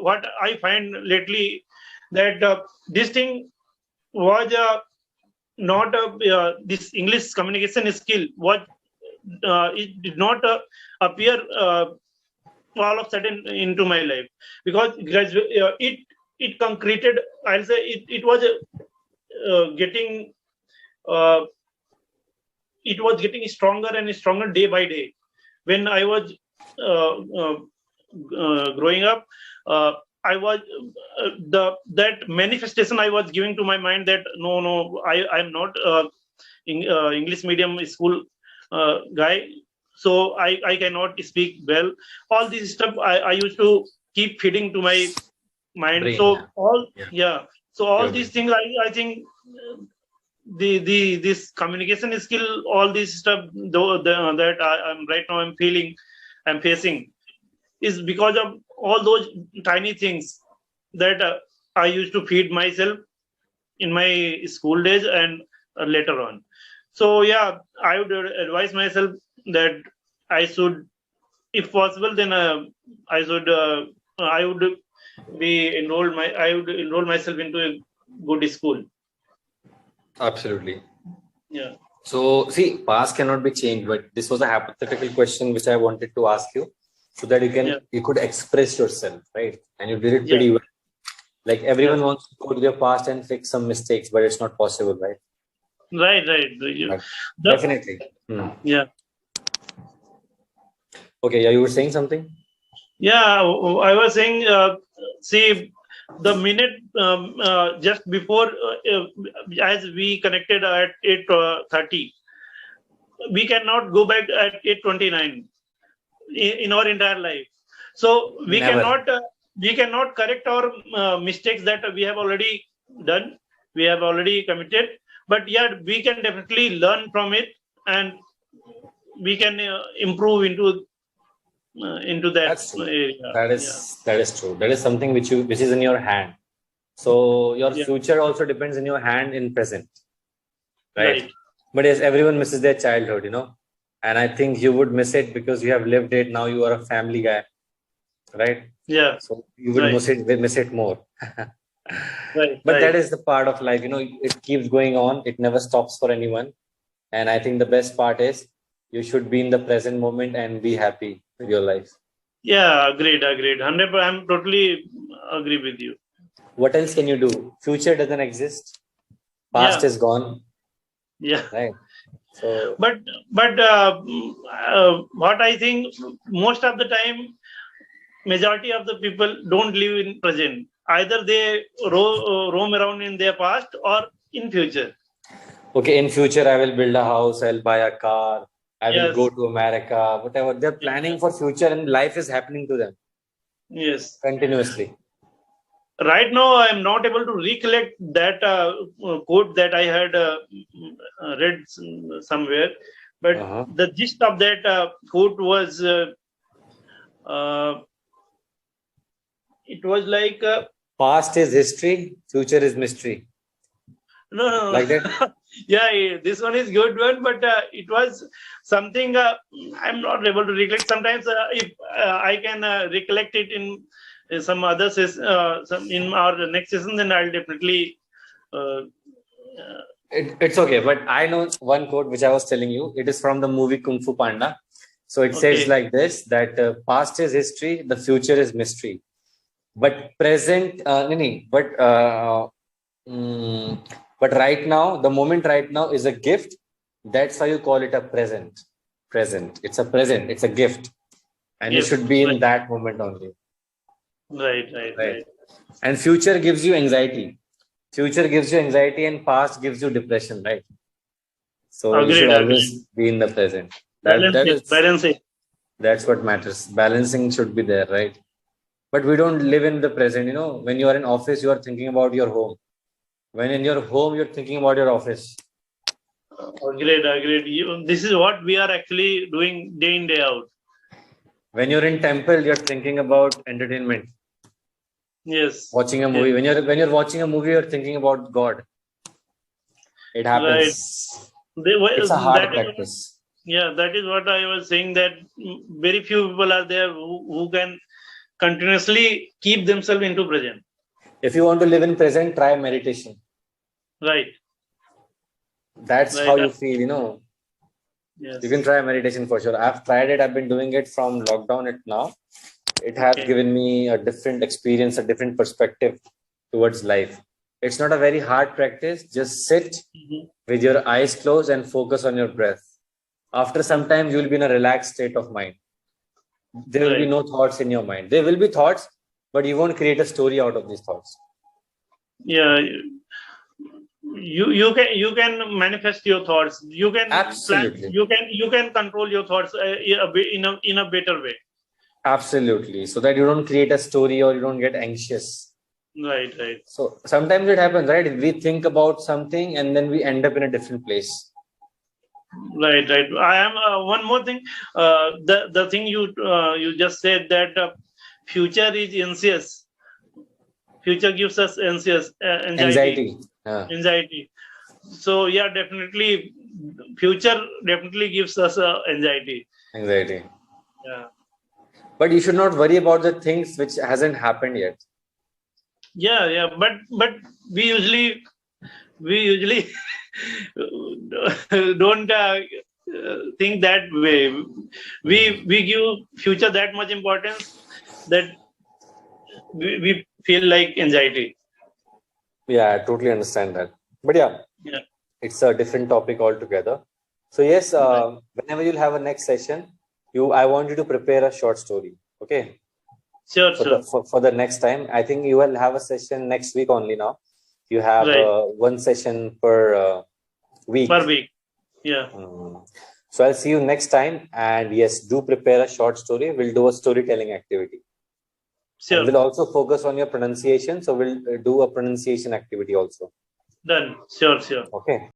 what I find lately, that this thing was not this English communication skill was it did not appear all of a sudden into my life, because it concreted. I'll say it was getting uh, it was getting stronger and stronger day by day. When I was uh, uh, growing up, uh, I was that manifestation I was giving to my mind, that no, I'm not English medium school guy, so I cannot speak well. All this stuff I used to keep feeding to my mind. Brain, So all, yeah, yeah. So all your these brain. things, I think the this communication skill, all this stuff, though that I'm right now I'm feeling, I'm facing, is because of all those tiny things that I used to feed myself in my school days and later on. So yeah, I would advise myself that I should, if possible, then I would I would enroll myself into a good school. Absolutely. Yeah. So, see, past cannot be changed, but this was a hypothetical question which I wanted to ask you, so that Yeah. you could express yourself, right? And you did it Yeah. pretty well. Like everyone Yeah. wants to go to their past and fix some mistakes, but it's not possible, right? Right. But The definitely. Hmm. Yeah. Okay, yeah, you were saying something? Yeah, I was saying, see, the minute just before, as we connected at 8:30, we cannot go back at 8:29 in our entire life. So Never. we cannot correct our mistakes that we have already done, we have already committed. But yeah, we can definitely learn from it, and we can improve into that That's true. area. Yeah. That is true. That is something which is in your hand. So your Yeah. future also depends in your hand in present, right? Right. But yes, everyone misses their childhood, and I think you would miss it because you have lived it. Now you are a family guy, right? Yeah. So you would Right. miss it more. Right. But that Right. is the part of life, it keeps going on. It never stops for anyone. And I think the best part is you should be in the present moment and be happy with your life. Yeah. Agreed. 100%. I'm totally agree with you. What else can you do? Future doesn't exist. Past Yeah. is gone, Yeah. right? So But what I think, most of the time, majority of the people don't live in present. Either they roam around in their past or in future. okay, in future I will build a house, I'll buy a car, I will go Yes. to America, whatever. They're planning for future and life is happening to them Yes. continuously. Right now, I am not able to recollect that quote that I had read somewhere, but Uh-huh. the gist of that quote was uh, it was like Past is history, future is mystery. no, Like that? yeah, this one is good one, but it was something I'm not able to recollect. Sometimes if I can recollect it in some other some in our next session, then I'll definitely uh, It's okay, but I know one quote which I was telling you. It is from the movie Kung Fu Panda. So it says okay. like this: that past is history, the future is mystery, but present, no, no, mm, but right now, the moment right now is a gift. That's why you call it a present. Present. It's a present. It's a gift, and you Yes, should be in right, that moment only, right? right. And future gives you anxiety. Future gives you anxiety, and past gives you depression, right? So you should Agreed. always be in the present. That Balance that it, is balance it. that's what matters. Balancing should be there, right? But we don't live in the present. When you are in office, you are thinking about your home. When in your home, you're thinking about your office. Agreed. This is what we are actually doing day in, day out. When you're in temple, you're thinking about entertainment, Yes, watching a yes, movie. When you're watching a movie, you're thinking about God. It right. happens. It's a That hard is, practice. yeah, that is what I was saying, that very few people are there who can continuously keep themselves into present. If you want to live in present, try meditation. Right. That's Right. how you feel, you know. Yes. You can try meditation for sure. I've tried it. I've been doing it from lockdown it now. It has Okay. given me a different experience, a different perspective towards life. It's not a very hard practice. Just sit Mhm. with your eyes closed and focus on your breath. After some time, you will be in a relaxed state of mind. There will be Right. no thoughts in your mind. There will be thoughts, but you won't create a story out of these thoughts. Yeah. You can manifest your thoughts. You can plan. Absolutely. You can control your thoughts in a better way. Absolutely. So that you don't create a story or you don't get anxious. Right. Right. So sometimes it happens, right? We think about something and then we end up in a different place. Right. Right. I am one more thing. The thing you just said that future is anxious. Future gives us anxiety. Anxiety. So yeah, definitely, future definitely gives us anxiety. Anxiety. Yeah. But you should not worry about the things which hasn't happened yet. Yeah. But we usually don't think that way. We give future that much importance that we feel like anxiety. Yeah, I totally understand that. But yeah, it's a different topic altogether. So yes, whenever you'll have a next session, I want you to prepare a short story. Okay. Sure. For the next time, I think you will have a session next week only now. You have one session per week. Per week. Yeah. So I'll see you next time. And yes, do prepare a short story. We'll do a storytelling activity. Sure. And we'll also focus on your pronunciation. So we'll do a pronunciation activity also. Done. Sure. Okay.